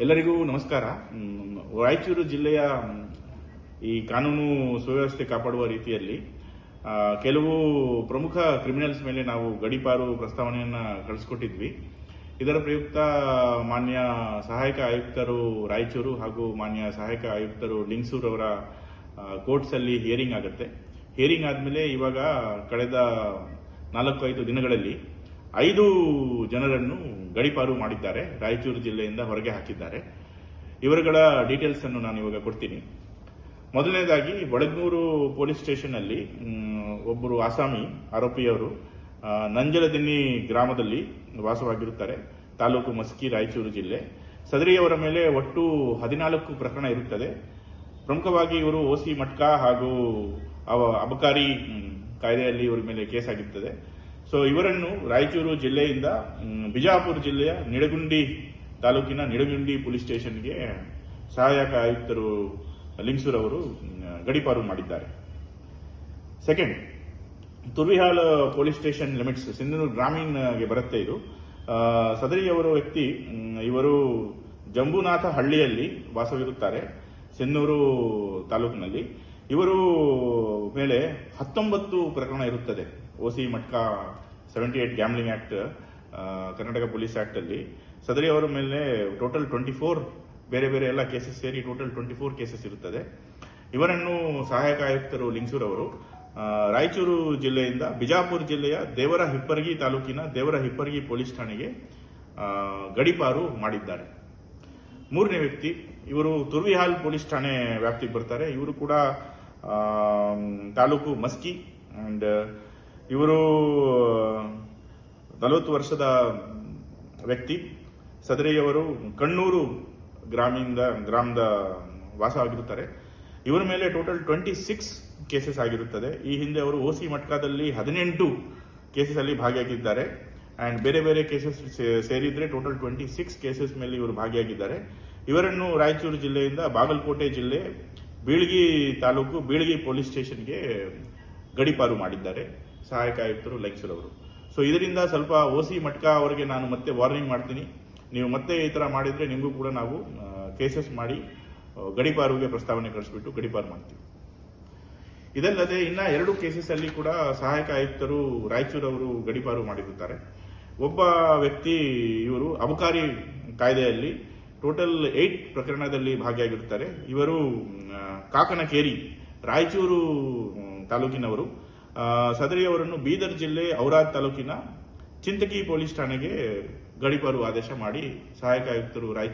ಎಲ್ಲರಿಗೂ ನಮಸ್ಕಾರ. ರಾಯಚೂರು ಜಿಲ್ಲೆಯ ಈ ಕಾನೂನು ಸುವ್ಯವಸ್ಥೆ ಕಾಪಾಡುವ ರೀತಿಯಲ್ಲಿ ಕೆಲವು ಪ್ರಮುಖ ಕ್ರಿಮಿನಲ್ಸ್ ಮೇಲೆ ನಾವು ಗಡೀಪಾರು ಪ್ರಸ್ತಾವನೆಯನ್ನು ಕಳಿಸ್ಕೊಟ್ಟಿದ್ವಿ. ಇದರ ಪ್ರಯುಕ್ತ ಮಾನ್ಯ ಸಹಾಯಕ ಆಯುಕ್ತರು ರಾಯಚೂರು ಹಾಗೂ ಮಾನ್ಯ ಸಹಾಯಕ ಆಯುಕ್ತರು ಲಿಂಗಸೂರು ಅವರ ಕೋರ್ಟ್ಸ್ ಅಲ್ಲಿ ಹಿಯರಿಂಗ್ ಆಗುತ್ತೆ. ಹಿಯರಿಂಗ್ ಆದಮೇಲೆ ಇವಾಗ ಕಳೆದ 4-5 ದಿನಗಳಲ್ಲಿ 5 ಜನರನ್ನು ಗಡೀಪಾರು ಮಾಡಿದ್ದಾರೆ, ರಾಯಚೂರು ಜಿಲ್ಲೆಯಿಂದ ಹೊರಗೆ ಹಾಕಿದ್ದಾರೆ. ಇವರುಗಳ ಡೀಟೇಲ್ಸ್ ಅನ್ನು ನಾನು ಇವಾಗ ಕೊಡ್ತೀನಿ. ಮೊದಲನೇದಾಗಿ ಬಡಗ್ನೂರು ಪೊಲೀಸ್ ಸ್ಟೇಷನ್ ಅಲ್ಲಿ ಒಬ್ಬರು ಆಸಾಮಿ ಆರೋಪಿಯವರು ನಂಜಲದಿನ್ನಿ ಗ್ರಾಮದಲ್ಲಿ ವಾಸವಾಗಿರುತ್ತಾರೆ. ತಾಲೂಕು ಮಸ್ಕಿ, ರಾಯಚೂರು ಜಿಲ್ಲೆ. ಸದರಿಯವರ ಮೇಲೆ ಒಟ್ಟು 14 ಪ್ರಕರಣ ಇರುತ್ತದೆ. ಪ್ರಮುಖವಾಗಿ ಇವರು ಓಸಿ ಮಟ್ಕಾ ಹಾಗೂ ಅಬಕಾರಿ ಕಾಯ್ದೆಯಲ್ಲಿ ಇವರ ಮೇಲೆ ಕೇಸ್ ಆಗಿರುತ್ತದೆ. ಸೊ ಇವರನ್ನು ರಾಯಚೂರು ಜಿಲ್ಲೆಯಿಂದ ಬಿಜಾಪುರ ಜಿಲ್ಲೆಯ ನಿಡಗುಂಡಿ ತಾಲೂಕಿನ ನಿಡಗುಂಡಿ ಪೊಲೀಸ್ ಸ್ಟೇಷನ್ಗೆ ಸಹಾಯಕ ಆಯುಕ್ತರು ಲಿಂಗಸೂರು ಅವರು ಗಡೀಪಾರು ಮಾಡಿದ್ದಾರೆ. Second, Turvihal police station limits Sindhanur ಗ್ರಾಮೀಣಗೆ ಬರುತ್ತೆ. ಇದು ಸದರಿಯವರ ವ್ಯಕ್ತಿ, ಇವರು ಜಂಬುನಾಥ ಹಳ್ಳಿಯಲ್ಲಿ ವಾಸವಿರುತ್ತಾರೆ, ಸಿಂಧನೂರು ತಾಲೂಕಿನಲ್ಲಿ. ಇವರು ಮೇಲೆ 19 ಪ್ರಕರಣ ಇರುತ್ತದೆ. ಓಸಿ ಮಟ್ಕಾ 78 gambling act, Karnataka police act ಅಲ್ಲಿ ಸದರಿಯವರ ಮೇಲೆ ಟೋಟಲ್ 24 ಬೇರೆ ಬೇರೆ ಎಲ್ಲ ಕೇಸಸ್ ಸೇರಿ ಟೋಟಲ್ 24 ಕೇಸಸ್ ಇರುತ್ತದೆ. ಇವರನ್ನು ಸಹಾಯಕ ಆಯುಕ್ತರು ಲಿಂಗಸೂರು ಅವರು ರಾಯಚೂರು ಜಿಲ್ಲೆಯಿಂದ ಬಿಜಾಪುರ ಜಿಲ್ಲೆಯ ದೇವರ ಹಿಪ್ಪರಗಿ ತಾಲೂಕಿನ ದೇವರ ಹಿಪ್ಪರಗಿ ಪೊಲೀಸ್ ಠಾಣೆಗೆ ಗಡೀಪಾರು ಮಾಡಿದ್ದಾರೆ. ಮೂರನೇ ವ್ಯಕ್ತಿ, ಇವರು ತುರ್ವಿಹಾಲ್ ಪೊಲೀಸ್ ಠಾಣೆ ವ್ಯಾಪ್ತಿಗೆ ಬರ್ತಾರೆ. ಇವರು ಕೂಡ ತಾಲೂಕು ಮಸ್ಕಿ ಅಂಡ್ ಇವರು 40 ವರ್ಷದ ವ್ಯಕ್ತಿ. ಸದರಿಯವರು ಕಣ್ಣೂರು ಗ್ರಾಮದ ವಾಸವಾಗಿರುತ್ತಾರೆ. ಇವರ ಮೇಲೆ ಟೋಟಲ್ 26 ಕೇಸಸ್ ಆಗಿರುತ್ತದೆ. ಈ ಹಿಂದೆ ಅವರು ಓಸಿ ಮಟ್ಕಾದಲ್ಲಿ 18 ಕೇಸಸ್ ಅಲ್ಲಿ ಭಾಗಿಯಾಗಿದ್ದಾರೆ ಅಂಡ್ ಬೇರೆ ಬೇರೆ ಕೇಸಸ್ ಸೇರಿದ್ರೆ ಟೋಟಲ್ 26 ಕೇಸಸ್ ಮೇಲೆ ಇವರು ಭಾಗಿಯಾಗಿದ್ದಾರೆ. ಇವರನ್ನು ರಾಯಚೂರು ಜಿಲ್ಲೆಯಿಂದ ಬಾಗಲಕೋಟೆ ಜಿಲ್ಲೆ ಬೀಳಗಿ ತಾಲೂಕು ಬೀಳಗಿ ಪೊಲೀಸ್ ಸ್ಟೇಷನ್ಗೆ ಗಡೀಪಾರು ಮಾಡಿದ್ದಾರೆ ಸಹಾಯಕ ಆಯುಕ್ತರು ಲಿಂಗಸೂರು ಅವರು. ಸೊ ಇದರಿಂದ ಸ್ವಲ್ಪ ಓಸಿ ಮಟ್ಕಾ ಅವರಿಗೆ ನಾನು ಮತ್ತೆ ವಾರ್ನಿಂಗ್ ಮಾಡ್ತೀನಿ, ನೀವು ಮತ್ತೆ ಈ ತರ ಮಾಡಿದ್ರೆ ನಿಮಗೂ ಕೂಡ ನಾವು ಕೇಸಸ್ ಮಾಡಿ ಗಡೀಪಾರುಗೆ ಪ್ರಸ್ತಾವನೆ ಕಳಿಸ್ಬಿಟ್ಟು ಗಡೀಪಾರು ಮಾಡ್ತೀವಿ. ಇದಲ್ಲದೆ ಇನ್ನ 2 ಕೇಸಸ್ ಅಲ್ಲಿ ಕೂಡ ಸಹಾಯಕ ಆಯುಕ್ತರು ರಾಯಚೂರು ಅವರು ಗಡೀಪಾರು ಮಾಡಿರುತ್ತಾರೆ. ಒಬ್ಬ ವ್ಯಕ್ತಿ, ಇವರು ಅಬಕಾರಿ ಕಾಯ್ದೆಯಲ್ಲಿ ಟೋಟಲ್ 8 ಪ್ರಕರಣದಲ್ಲಿ ಭಾಗಿಯಾಗಿರುತ್ತಾರೆ. ಇವರು ಕಾಕನಕೇರಿ ರಾಯಚೂರು ತಾಲೂಕಿನವರು. ಸದರಿಯವರನ್ನು ಬೀದರ್ ಜಿಲ್ಲೆ ಔರಾದ್ ತಾಲೂಕಿನ ಚಿಂತಕಿ ಪೊಲೀಸ್ ಠಾಣೆಗೆ ಗಡೀಪಾರು ಆದೇಶ ಮಾಡಿ ಸಹಾಯಕ ಆಯುಕ್ತರು ರಾಯಚೂರು